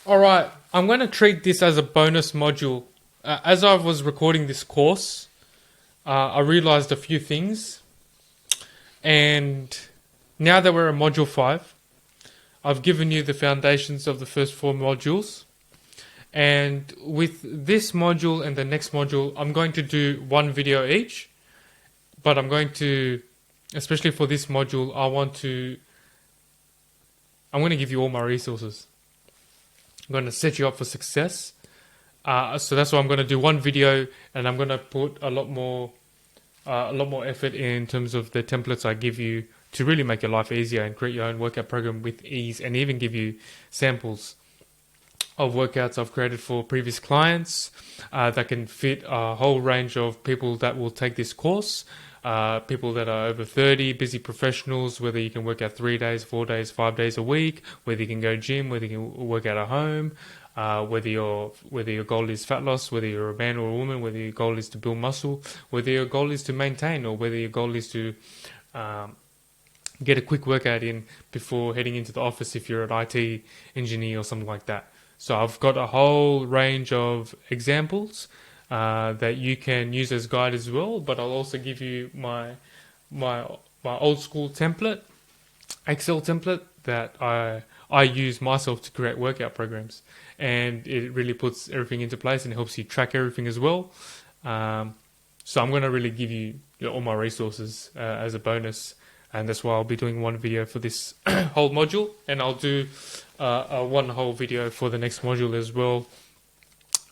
All right, I'm going to treat this as a bonus module. As I was recording this course, I realized a few things, and now that we're in module 5, I've given you the foundations of the first 4 modules. And with this module and the next module, I'm going to do one video each, but I'm going to, especially for this module, I'm going to give you all my resources. I'm going to set you up for success. So that's why I'm going to do one video, and I'm going to put a lot more effort in terms of the templates I give you to really make your life easier and create your own workout program with ease, and even give you samples of workouts I've created for previous clients that can fit a whole range of people that will take this course. People that are over 30, busy professionals, whether you can work out 3 days, 4 days, 5 days a week, whether you can go gym, whether you can work out at home, whether your goal is fat loss, whether you're a man or a woman, whether your goal is to build muscle, whether your goal is to maintain, or whether your goal is to get a quick workout in before heading into the office if you're an IT engineer or something like that. So I've got a whole range of examples that you can use as guide as well, but I'll also give you my old school template, Excel template that I use myself to create workout programs, and it really puts everything into place and helps you track everything as well. So I'm going to really give you all my resources as a bonus, and that's why I'll be doing one video for this whole module, and I'll do one whole video for the next module as well.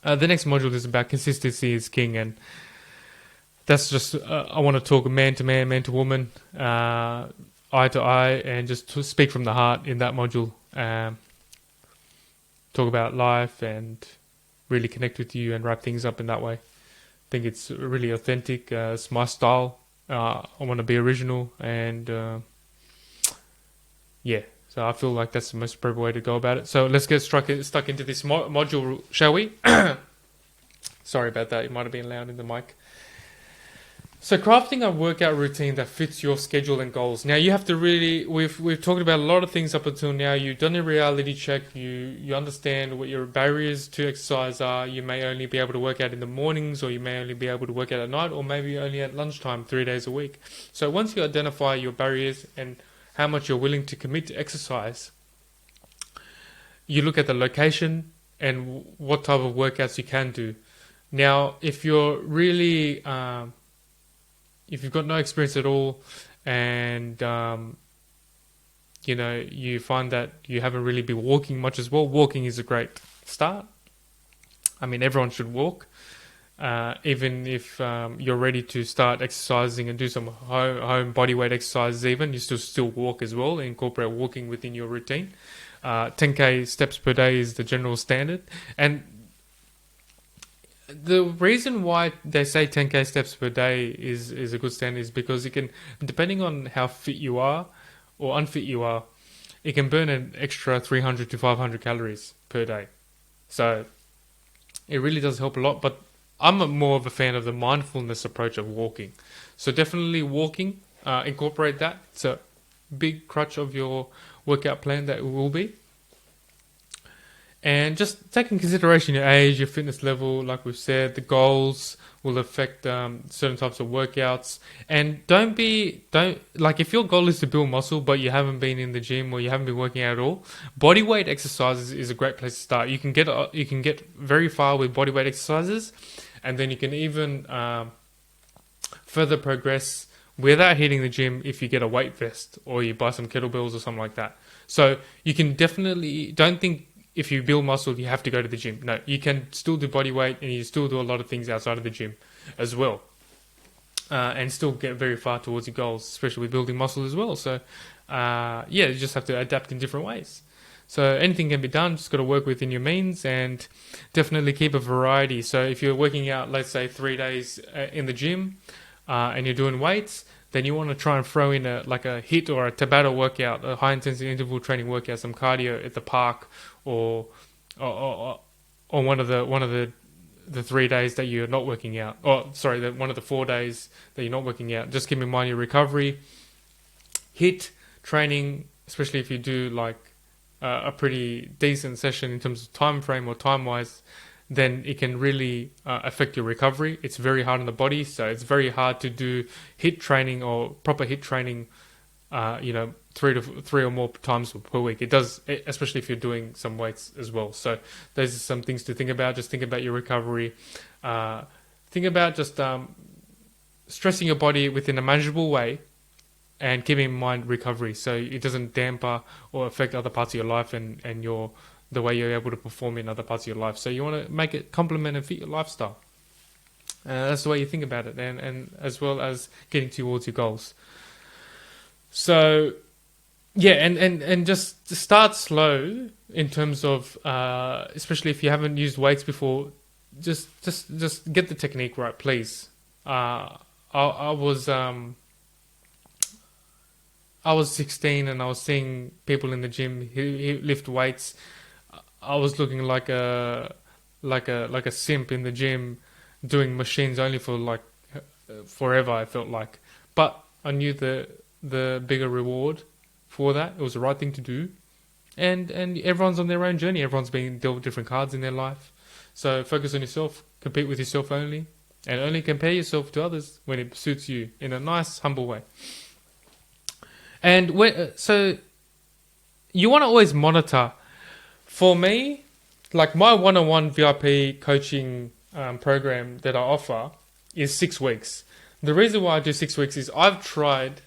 The next module is about consistency is king, and that's just I want to talk man to man, man to woman, eye to eye, and just to speak from the heart in that module. Talk about life and really connect with you and wrap things up in that way. I think it's really authentic. It's my style. I want to be original, and yeah. So I feel like that's the most appropriate way to go about it. So let's get stuck into this module, shall we? Sorry about that. It might have been loud in the mic. So crafting a workout routine that fits your schedule and goals. Now you have to really, we've talked about a lot of things up until now. You've done a reality check. You understand what your barriers to exercise are. You may only be able to work out in the mornings, or you may only be able to work out at night, or maybe only at lunchtime 3 days a week. So once you identify your barriers and how much you're willing to commit to exercise, you look at the location and what type of workouts you can do. Now, if you're really, if you've got no experience at all, and you find that you haven't really been walking much as well, walking is a great start. I mean, everyone should walk. Even if you're ready to start exercising and do some home body weight exercises, even you still walk as well. Incorporate walking within your routine. 10k steps per day is the general standard, and the reason why they say 10k steps per day is a good standard is because it can, depending on how fit you are or unfit you are, it can burn an extra 300 to 500 calories per day. So it really does help a lot, but I'm more of a fan of the mindfulness approach of walking. So definitely walking, incorporate that. It's a big crutch of your workout plan that it will be. And just take in consideration your age, your fitness level, like we've said, the goals will affect certain types of workouts. And don't like, if your goal is to build muscle but you haven't been in the gym or you haven't been working out at all, body weight exercises is a great place to start. You can get very far with body weight exercises, and then you can even further progress without hitting the gym if you get a weight vest or you buy some kettlebells or something like that. So you can definitely, don't think if you build muscle you have to go to the gym. No, you can still do body weight, and you still do a lot of things outside of the gym as well, and still get very far towards your goals, especially with building muscle as well. So you just have to adapt in different ways. So anything can be done, just got to work within your means, and definitely keep a variety. So if you're working out, let's say 3 days in the gym, and you're doing weights, then you want to try and throw in a HIIT or a Tabata workout, a high intensity interval training workout, some cardio at the park, or one of the 3 days that you're not working out. One of the 4 days that you're not working out. Just keep in mind your recovery. HIIT training, especially if you do like a pretty decent session in terms of time frame or time wise, then it can really affect your recovery. It's very hard on the body, so it's very hard to do HIIT training or proper HIIT training. Three or more times per week. It does, especially if you're doing some weights as well. So those are some things to think about. Just think about your recovery. Think about just stressing your body within a manageable way, and keeping in mind recovery, so it doesn't damper or affect other parts of your life and the way you're able to perform in other parts of your life. So you want to make it complement and fit your lifestyle. That's the way you think about it, and as well as getting towards your goals. So yeah, and just start slow in terms of especially if you haven't used weights before. Just get the technique right, please. I was 16 and I was seeing people in the gym who lift weights. I was looking like a simp in the gym, doing machines only for like forever. I felt like, but I knew the bigger reward for that. It was the right thing to do, and everyone's on their own journey. Everyone's being dealt different cards in their life. So focus on yourself, compete with yourself only, and only compare yourself to others when it suits you in a nice, humble way. And so you want to always monitor. For me, like my one-on-one VIP coaching program that I offer is 6 weeks. The reason why I do 6 weeks is I've tried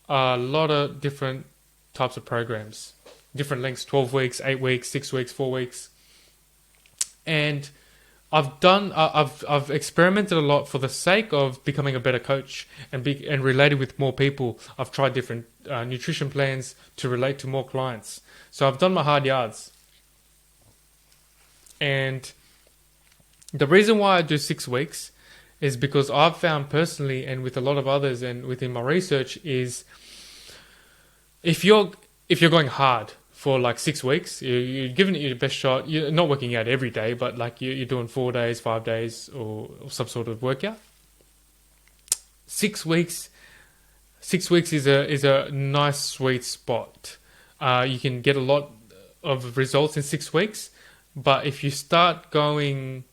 a lot of different types of programs, different lengths: 12 weeks, 8 weeks, 6 weeks, 4 weeks, and I've experimented a lot for the sake of becoming a better coach and related with more people. I've tried different nutrition plans to relate to more clients. So I've done my hard yards. And the reason why I do 6 weeks is because I've found personally, and with a lot of others and within my research, is if you're going hard for like 6 weeks, you're giving it your best shot. You're not working out every day, but like you're doing 4 days, 5 days, or some sort of workout. 6 weeks is a nice sweet spot. You can get a lot of results in 6 weeks, but if you start going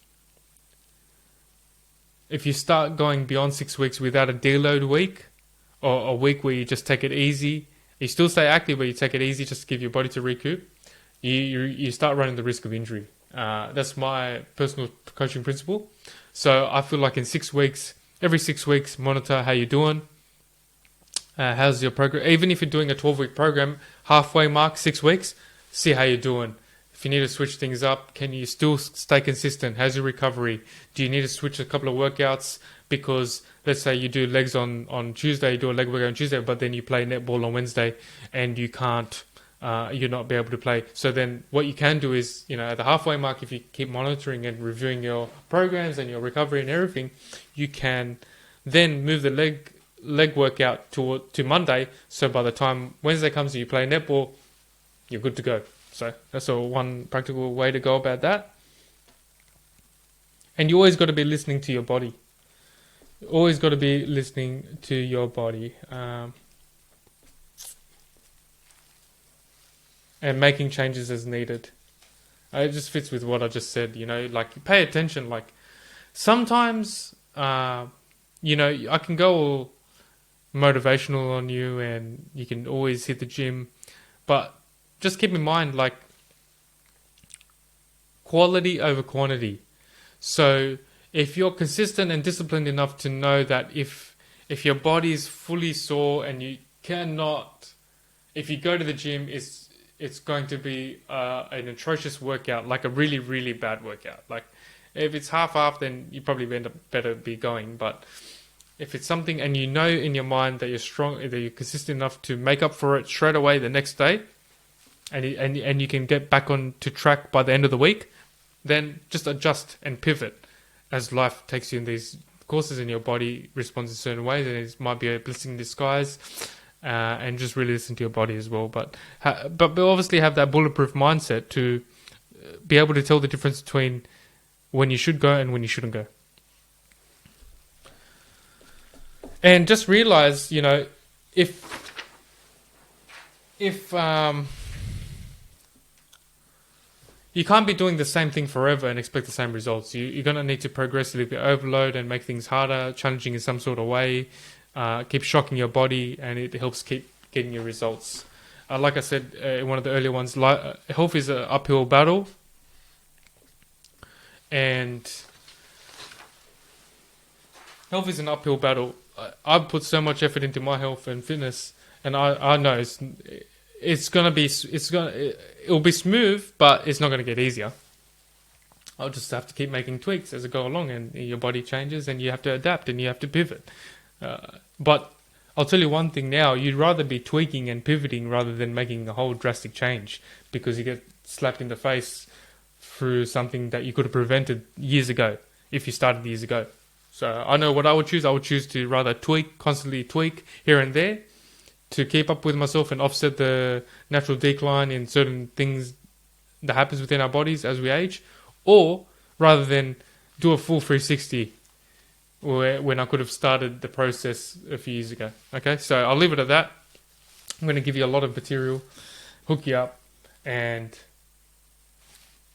beyond 6 weeks without a deload week, or a week where you just take it easy, you still stay active, but you take it easy just to give your body to recoup, you start running the risk of injury. That's my personal coaching principle. So I feel like in 6 weeks, every 6 weeks, monitor how you're doing. How's your program? Even if you're doing a 12-week program, halfway mark, 6 weeks, see how you're doing. If you need to switch things up, can you still stay consistent? How's your recovery? Do you need to switch a couple of workouts? Because let's say you do legs on Tuesday, you do a leg workout on Tuesday, but then you play netball on Wednesday and you can't, you're not be able to play. So then what you can do is, at the halfway mark, if you keep monitoring and reviewing your programs and your recovery and everything, you can then move the leg workout to Monday. So by the time Wednesday comes and you play netball, you're good to go. So that's one practical way to go about that. And you always got to be listening to your body. Always got to be listening to your body. And making changes as needed. It just fits with what I just said, like pay attention. Like sometimes, I can go all motivational on you and you can always hit the gym, but just keep in mind, like, quality over quantity. So if you're consistent and disciplined enough to know that if your body is fully sore and you cannot, if you go to the gym, it's going to be an atrocious workout, like a really, really bad workout. Like if it's half, then you probably end up better be going. But if it's something and in your mind that you're strong, that you're consistent enough to make up for it straight away the next day, and you can get back on to track by the end of the week, then just adjust and pivot as life takes you in these courses and your body responds in certain ways, and it might be a blessing in disguise. And just really listen to your body as well. But obviously have that bulletproof mindset to be able to tell the difference between when you should go and when you shouldn't go. And just realize, if if you can't be doing the same thing forever and expect the same results. You're going to need to progressively overload and make things harder, challenging in some sort of way, keep shocking your body, and it helps keep getting your results. Like I said in one of the earlier ones, health is an uphill battle, and health is an uphill battle. I've put so much effort into my health and fitness, and I know it'll be smooth, but it's not going to get easier. I'll just have to keep making tweaks as I go along, and your body changes, and you have to adapt, and you have to pivot. But I'll tell you one thing now: you'd rather be tweaking and pivoting rather than making a whole drastic change, because you get slapped in the face through something that you could have prevented years ago if you started years ago. So I know what I would choose. I would choose to rather constantly tweak here and there, to keep up with myself and offset the natural decline in certain things that happens within our bodies as we age, or rather than do a full 360 when I could have started the process a few years ago. Okay, so I'll leave it at that. I'm going to give you a lot of material, hook you up, and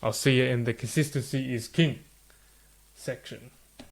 I'll see you in the consistency is king section.